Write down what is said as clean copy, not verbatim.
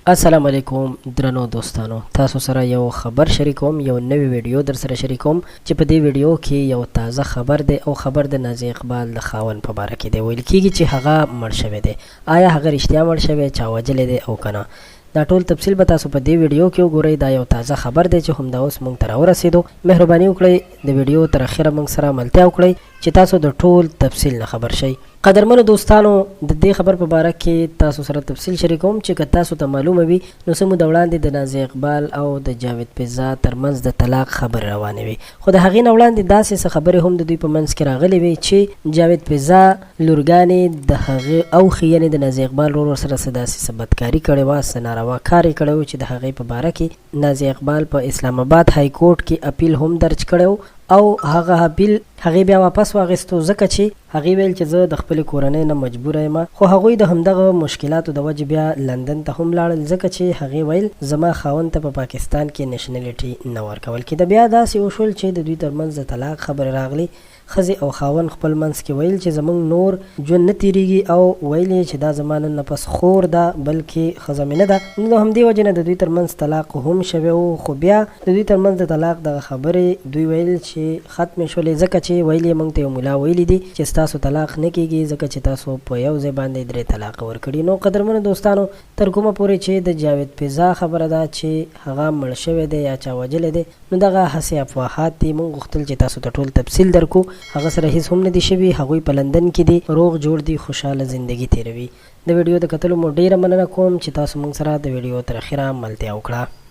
السلام علیکم درنو دوستانو، تاسو سره یو خبر شریکوم، یو نوی ویډیو در سره شریکوم چې په دې ویډیو کې یو تازه خبر دی او خبر د نازي اقبال د خاوند په باره کې دی. ویل کېږي چې هغه مړ شوی دی. آیا هغه رښتیا مړ شوی، چا وجلی دی او کنه؟ دا ټول تفصیل به تاسو په دې ویډیو کې وګورئ. دا یو تازه خبر دی چې همدا اوس موږ ته راورسېدو. مهرباني وکړئ د ویډیو تر اخره موږ سره ملتیا وکړئ چې تاسو د ټول تفصیل نه خبر شئ. قدرمنو دوستانو، د دې خبر په باره کې تاسو سره تفصیل شریکوم چې که تاسو ته معلومه وي نو څه موده وړاندې د نازي اقبال او د جاوید پیزا ترمنځ د طلاق خبرې روانې وي. خو د هغې نه وړاندې داسې څه خبرې هم د دوی په منځ کې راغلې وي چې جاوید پیزا لورګانې د هغې اوښې یعنې د نازي اقبال ورور سره څه داسې څه بدکاري کړې وه، څه ناروا کار یې کړی و چې د هغې په باره کې نازي اقبال په اسلام آباد های کورټ کې اپیل هم درج کړی او هغه اپیل هغې بیا واپس واخیستو، ځکه چې هغې ویل چې زه د خپلې کورنۍ نه مجبوره یم. خو هغوی د همدغه مشکلاتو د وجې بیا لندن ته هم لاړل، ځکه چې هغې ویل زما خاوند ته په پاکستان کې نیشنلټي نه ورکول کېده. بیا داسې وشول چې د دوی ترمنځ د طلاق خبرې راغلي. ښځې او خاوند خپل منځ کې ویل چې زموږ نور ژوند نه تېرېږي او ویل یې چې دا زما نن نه پس خور ده بلکې ښځه مې نه ده. نو د همدې وجې نه د دوی ترمنځ طلاق هم شوی و. خو بیا د دوی ترمنځ د طلاق دغه خبرې دوی ویل چې ختمې شولې، ځکه چې ویل یې موږ ته یو ملا ویلي دي چې ستاسو طلاق نه کېږي ځکه چې تاسو په یو ځای باندې 3 طلاق ورکړي. نو قدرمنو دوستانو، تر کومه پورې چې د جاوید پیزا خبره ده چې هغه مړ شوی دی یا چا وجلی دی، نو دغه هسې افواهات دي. موږ غوښتل چې تاسو ته ټول تفصیل درکو. هغه سره هیڅ هم نه دي شوي، هغوی په لندن کې دي، روغ جوړ دي، خوشحاله زندگی تیروي. د ویډیو د کتلو مو ډیره مننه کوم چې تاسو موږ سره د ویډیو تر اخره ملتیا وکړه.